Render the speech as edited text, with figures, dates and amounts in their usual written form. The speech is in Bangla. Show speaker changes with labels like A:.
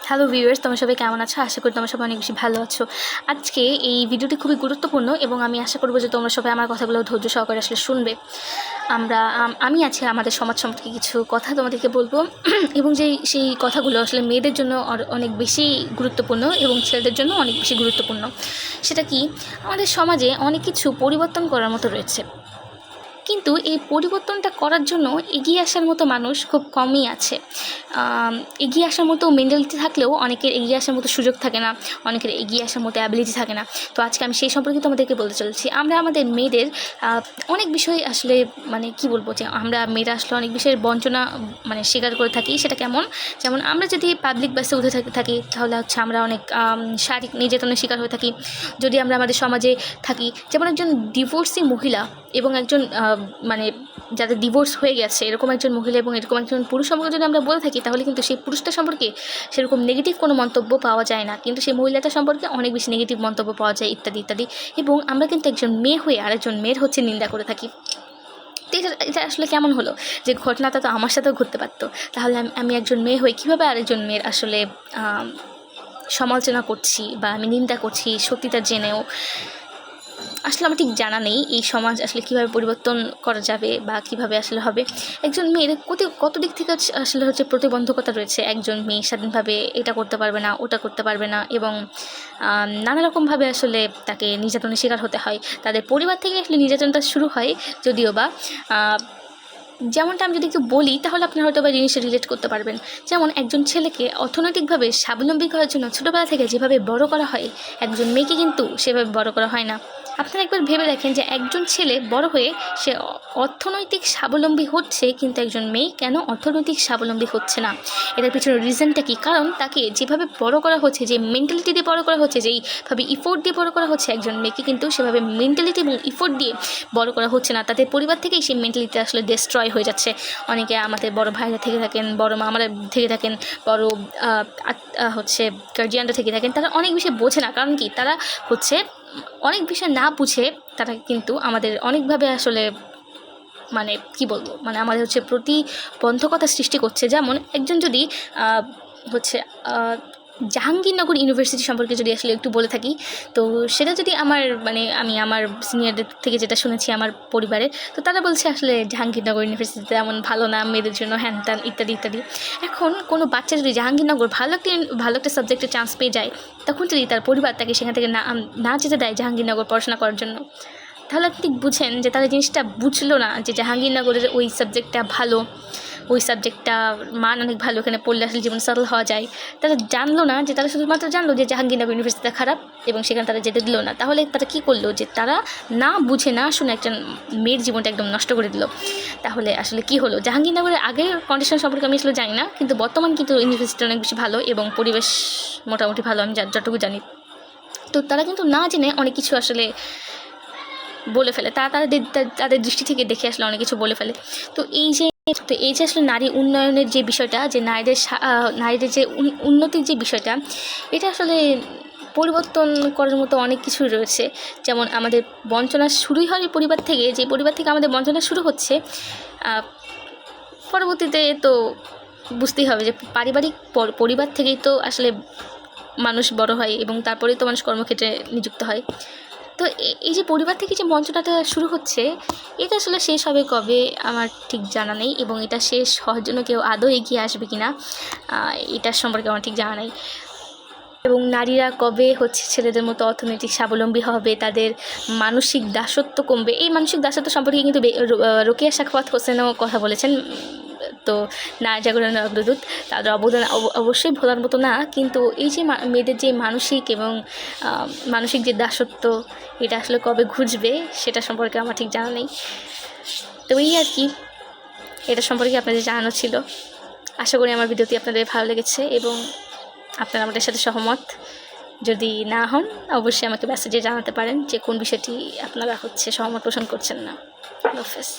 A: হ্যালো ভিউয়ার্স, তোমরা সবাই কেমন আছো? আশা করি তোমরা সবাই অনেক বেশি ভালো আছো। আজকে এই ভিডিওটি খুবই গুরুত্বপূর্ণ এবং আমি আশা করব যে তোমরা সবাই আমার কথাগুলো ধৈর্য সহকারে আসলে শুনবে। আমি আছি আমাদের সমাজ সম্পর্কে কিছু কথা তোমাদেরকে বলবো এবং সেই কথাগুলো আসলে মেয়েদের জন্য অনেক বেশি গুরুত্বপূর্ণ এবং ছেলেদের জন্য অনেক বেশি গুরুত্বপূর্ণ। সেটা কি, আমাদের সমাজে অনেক কিছু পরিবর্তন করার মতো রয়েছে, কিন্তু এই পরিবর্তনটা করার জন্য এগিয়ে আসার মতো মানুষ খুব কমই আছে। এগিয়ে আসার মতো মেন্টালিটি থাকলেও অনেকের এগিয়ে আসার মতো সুযোগ থাকে না, অনেকের এগিয়ে আসার মতো অ্যাবিলিটি থাকে না। তো আজকে আমি সেই সম্পর্কে তোমাদেরকে বলতে চলেছি। আমরা আমাদের মেয়েদের অনেক বিষয় আসলে কি বলবো, যে আমরা মেয়েরা আসলে অনেক বিষয়ের বঞ্চনা স্বীকার করে থাকি। সেটা কেমন? যেমন আমরা যদি পাবলিক বাসে উঠে থাকি তাহলে আমরা অনেক শারীরিক নির্যাতনের শিকার হয়ে থাকি। যদি আমরা আমাদের সমাজে থাকি, যেমন একজন ডিভোর্সি মহিলা এবং একজন যাদের ডিভোর্স হয়ে গেছে এরকম একজন মহিলা এবং এরকম একজন পুরুষ সম্পর্কে যদি আমরা বলে থাকি, তাহলে কিন্তু সেই পুরুষটা সম্পর্কে সেরকম নেগেটিভ কোনো মন্তব্য পাওয়া যায় না, কিন্তু সেই মহিলাটা সম্পর্কে অনেক বেশি নেগেটিভ মন্তব্য পাওয়া যায়, ইত্যাদি ইত্যাদি। এবং আমরা কিন্তু একজন মেয়ে হয়ে আরেকজন মেয়ের নিন্দা করে থাকি। তো এটা আসলে কেমন হলো যে ঘটনাটা তো আমার সাথেও ঘটতে পারতো। তাহলে আমি একজন মেয়ে হয়ে কীভাবে আরেকজন মেয়ের আসলে সমালোচনা করছি বা আমি নিন্দা করছি সত্যিটা জেনেও? আসলে আমার ঠিক জানা নেই এই সমাজ আসলে কীভাবে পরিবর্তন করা যাবে বা কীভাবে আসলে হবে। একজন মেয়ের কত দিক থেকে আসলে প্রতিবন্ধকতা রয়েছে। একজন মেয়ে স্বাধীনভাবে এটা করতে পারবে না, ওটা করতে পারবে না, এবং নানা রকমভাবে আসলে তাকে নির্যাতনের শিকার হতে হয়। তাদের পরিবার থেকে আসলে নির্যাতনটা শুরু হয়, যদিও বা যেমনটা আমি যদি একটু বলি তাহলে আপনারা হয়তো বা জিনিসটা রিলেট করতে পারবেন। যেমন একজন ছেলেকে অর্থনৈতিকভাবে স্বাবলম্বী করার জন্য ছোটোবেলা থেকে যেভাবে বড় করা হয়, একজন মেয়েকে কিন্তু সেভাবে বড় করা হয় না। আপনারা একবার ভেবে দেখেন যে একজন ছেলে বড় হয়ে সে অর্থনৈতিক স্বাবলম্বী হচ্ছে, কিন্তু একজন মেয়ে কেন অর্থনৈতিক স্বাবলম্বী হচ্ছে না? এটার পিছনে রিজনটা কী? কারণ তাকে যেভাবে বড় করা হচ্ছে, যে মেন্টালিটি দিয়ে বড় করা হচ্ছে, যেইভাবে ইফোর্ট দিয়ে বড় করা হচ্ছে, একজন মেয়েকে কিন্তু সেভাবে মেন্টালিটি এবং ইফোর্ট দিয়ে বড় করা হচ্ছে না। তাদের পরিবার থেকেই সেই মেন্টালিটি আসলে ডিস্ট্রয় হয়ে যাচ্ছে। অনেকে আমাদের বড় ভাইরা থেকে থাকেন, বড় মামারা থেকে থাকেন, বড় গার্জিয়ানরা থেকে থাকেন, তারা অনেক বিষয় বোঝে না। কারণ কি, তারা অনেক বিষয় না বুঝে তারা কিন্তু আমাদের অনেকভাবে আসলে কি বলবো, আমাদের প্রতিবন্ধকতা সৃষ্টি করছে। যেমন একজন যদি জাহাঙ্গীরনগর ইউনিভার্সিটি সম্পর্কে যদি আসলে একটু বলে থাকি, তো সেটা যদি আমি আমার সিনিয়রদের থেকে যেটা শুনেছি আমার পরিবারে, তো তারা বলছে আসলে জাহাঙ্গীরনগর ইউনিভার্সিটিতে এমন ভালো না, মেয়েদের জন্য হ্যান ত্যান ইত্যাদি ইত্যাদি। এখন কোনো বাচ্চা যদি জাহাঙ্গীরনগর ভালো একটা সাবজেক্টে চান্স পেয়ে যায়, তখন যদি তার পরিবার তাকে সেখান থেকে না যেতে দেয় জাহাঙ্গীরনগর পড়াশোনা করার জন্য, তাহলে আপনি বুঝেন যে তারা জিনিসটা বুঝলো না যে জাহাঙ্গীরনগরের ওই সাবজেক্টটা ভালো, ওই সাবজেক্টটার মান অনেক ভালো, এখানে পড়লে আসলে জীবন সেটেল হওয়া যায়। তারা জানলো না, যে তারা শুধুমাত্র জানলো যে জাহাঙ্গীরনগর ইউনিভার্সিটিটা খারাপ এবং সেখানে তারা যেতে দিল না। তাহলে তারা কী করলো, যে তারা না বুঝে না শুনে একজন মেয়ের জীবনটা একদম নষ্ট করে দিল। তাহলে আসলে কি হলো? জাহাঙ্গীরনগরের আগের কন্ডিশন সম্পর্কে আমি আসলে জানি না, কিন্তু বর্তমান কিন্তু ইউনিভার্সিটি অনেক বেশি ভালো এবং পরিবেশ মোটামুটি ভালো, আমি যতটুকু জানি। তো তারা কিন্তু না জেনে অনেক কিছু আসলে বলে ফেলে। তাদের দৃষ্টি থেকে দেখে আসলে অনেক কিছু বলে ফেলে। তো এই যে আসলে নারী উন্নয়নের যে বিষয়টা, যে নারীদের যে উন্নতির যে বিষয়টা, এটা আসলে পরিবর্তন করার মতো অনেক কিছুই রয়েছে। যেমন আমাদের বঞ্চনা শুরুই হয় পরিবার থেকে, যে পরিবার থেকে আমাদের বঞ্চনা শুরু হচ্ছে, পরবর্তীতে তো বুঝতেই হবে যে পারিবারিক পরিবার থেকেই তো আসলে মানুষ বড় হয় এবং তারপরেই তো মানুষ কর্মক্ষেত্রে নিযুক্ত হয়। তো এই যে পরিবার থেকে যে বঞ্চনাটা শুরু হচ্ছে, এটা আসলে শেষ হবে কবে আমার ঠিক জানা নেই, এবং এটা শেষ হওয়ার জন্য কেউ আদৌ এগিয়ে আসবে কি না এটার সম্পর্কে আমার ঠিক জানা নেই। এবং নারীরা কবে ছেলেদের মতো অর্থনৈতিক স্বাবলম্বী হবে, তাদের মানসিক দাসত্ব কমবে। এই মানসিক দাসত্ব সম্পর্কে কিন্তু রোকেয়া সাখাওয়াত হোসেনও কথা বলেছেন। তো নারী জাগরণের অগ্রদূত, তাদের অবদান অবশ্যই ভোলার মতো না, কিন্তু এই যে মেয়েদের যে মানসিক যে দাসত্ব, এটা আসলে কবে ঘুচবে সেটা সম্পর্কে আমার ঠিক জানা নেই। তো এই আর কি, এটা সম্পর্কে আপনাদের জানানো ছিল। আশা করি আমার ভিডিওটি আপনাদের ভালো লেগেছে এবং আপনারা আমাদের সাথে সহমত। যদি না হন, অবশ্যই আমাকে মেসেজে জানাতে পারেন যে কোন বিষয়টি আপনারা সহমত পোষণ করছেন না। আল্লাহ হাফেজ।